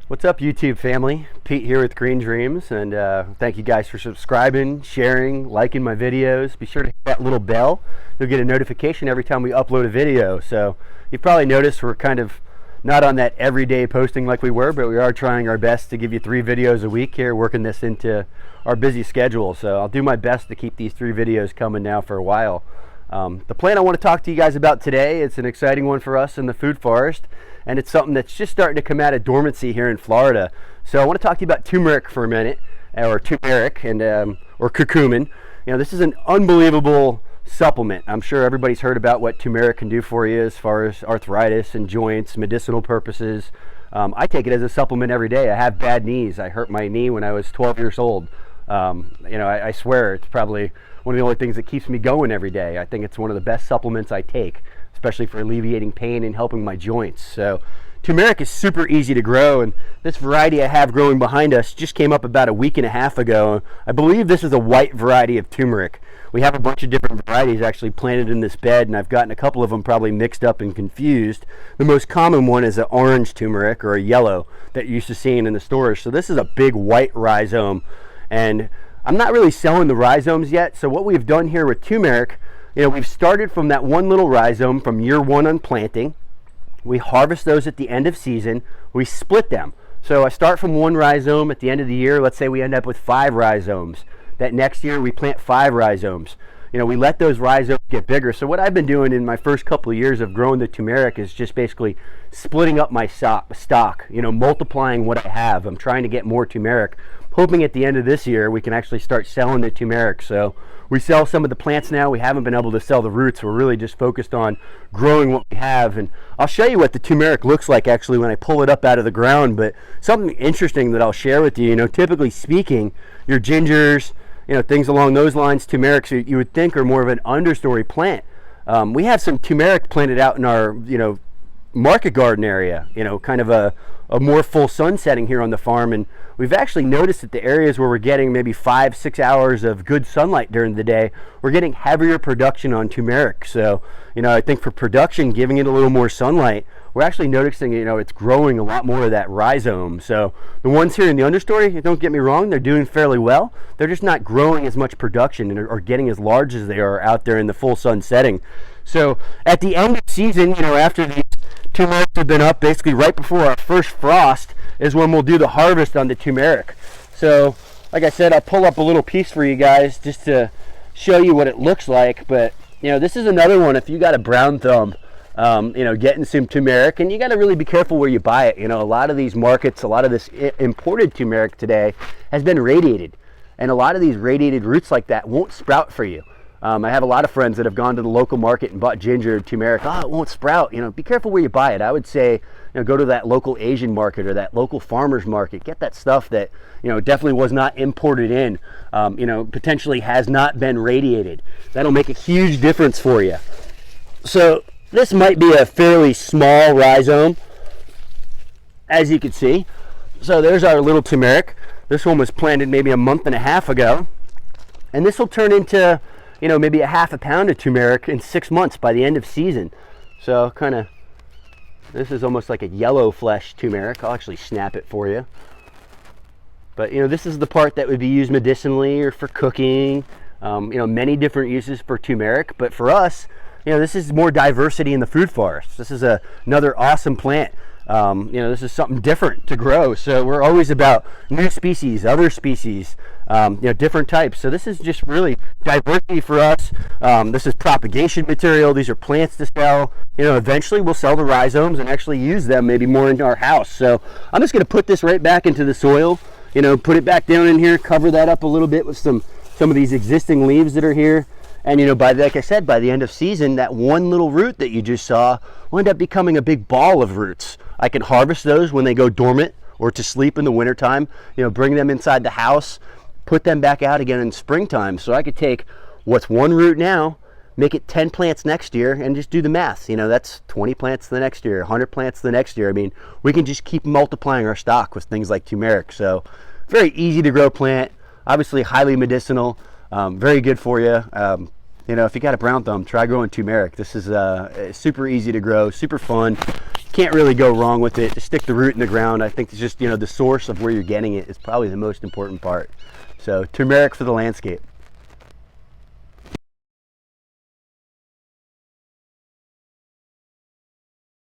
What's up, YouTube family? Pete here with Green Dreams, and thank you guys for subscribing, sharing, liking my videos. Be sure to hit that little bell. You'll get a notification every time we upload a video. So you've probably noticed we're kind of not on that everyday posting like we were, but we are trying our best to give you 3 videos a week here, working this into our busy schedule. So I'll do my best to keep these 3 videos coming now for a while. The plant I want to talk to you guys about today, it's an exciting one for us in the food forest, and it's something that's just starting to come out of dormancy here in Florida. So I want to talk to you about turmeric for a minute, or turmeric, and or curcumin. You know, this is an unbelievable supplement. I'm sure everybody's heard about what turmeric can do for you as far as arthritis and joints, medicinal purposes. I take it as a supplement every day. I have bad knees. I hurt my knee when I was 12 years old. I swear it's probably one of the only things that keeps me going every day. I think it's one of the best supplements I take, especially for alleviating pain and helping my joints. So turmeric is super easy to grow, and this variety I have growing behind us just came up about a week and a half ago. I believe this is a white variety of turmeric. We have a bunch of different varieties actually planted in this bed, and I've gotten a couple of them probably mixed up and confused. The most common one is an orange turmeric, or a yellow, that you're used to seeing in the stores. So this is a big white rhizome, and I'm not really selling the rhizomes yet. So what we've done here with turmeric, you know, we've started from that one little rhizome from year 1 on planting. We harvest those at the end of season. We split them. So I start from 1 rhizome at the end of the year. Let's say we end up with 5 rhizomes. That next year we plant 5 rhizomes. You know, we let those rhizomes get bigger. So what I've been doing in my first couple of years of growing the turmeric is just basically splitting up my stock, you know, multiplying what I have. I'm trying to get more turmeric, hoping at the end of this year we can actually start selling the turmeric. So we sell some of the plants now. We haven't been able to sell the roots. We're really just focused on growing what we have. And I'll show you what the turmeric looks like actually when I pull it up out of the ground. But something interesting that I'll share with you, you know, typically speaking, your gingers, you know, things along those lines, turmerics you would think are more of an understory plant. We have some turmeric planted out in our, you know, market garden area, you know, kind of a more full sun setting here on the farm, and we've actually noticed that the areas where we're getting maybe 5-6 hours of good sunlight during the day, we're getting heavier production on turmeric. So, you know, I think for production, giving it a little more sunlight, we're actually noticing, you know, it's growing a lot more of that rhizome. So the ones here in the understory, don't get me wrong, they're doing fairly well. They're just not growing as much production or getting as large as they are out there in the full sun setting. So at the end of the season, you know, after these turmerics have been up, basically right before our first frost is when we'll do the harvest on the turmeric. So like I said, I'll pull up a little piece for you guys just to show you what it looks like. But you know, this is another one. If you got a brown thumb, you know, getting some turmeric, and you got to really be careful where you buy it. You know, a lot of these markets, a lot of this imported turmeric today has been radiated, and a lot of these radiated roots like that won't sprout for you. I have a lot of friends that have gone to the local market and bought ginger turmeric. Oh, it won't sprout. You know, be careful where you buy it. I would say, you know, go to that local Asian market or that local farmer's market. Get that stuff that, you know, definitely was not imported in, you know, potentially has not been radiated. That'll make a huge difference for you. So this might be a fairly small rhizome, as you can see. So there's our little turmeric. This one was planted maybe a month and a half ago, and this will turn into, you know, maybe a half a pound of turmeric in 6 months by the end of season. So kind of, this is almost like a yellow flesh turmeric. I'll actually snap it for you. But you know, this is the part that would be used medicinally or for cooking. You know, many different uses for turmeric. But for us, you know, this is more diversity in the food forest. This is another awesome plant. You know, this is something different to grow. So we're always about new species, other species, you know, different types. So this is just really diversity for us. This is propagation material. These are plants to sell. You know, eventually we'll sell the rhizomes and actually use them maybe more in our house. So I'm just going to put this right back into the soil, you know, put it back down in here, cover that up a little bit with some of these existing leaves that are here. And you know, like I said, by the end of season, that one little root that you just saw will end up becoming a big ball of roots. I can harvest those when they go dormant or to sleep in the wintertime, you know, bring them inside the house, put them back out again in springtime. So I could take what's one root now, make it 10 plants next year, and just do the math. You know, that's 20 plants the next year, 100 plants the next year. I mean, we can just keep multiplying our stock with things like turmeric. So very easy to grow plant, obviously highly medicinal, very good for you. you know, if you got a brown thumb, try growing turmeric. This is super easy to grow, super fun. Can't really go wrong with it. Just stick the root in the ground. I think it's just, you know, the source of where you're getting it is probably the most important part. So turmeric for the landscape.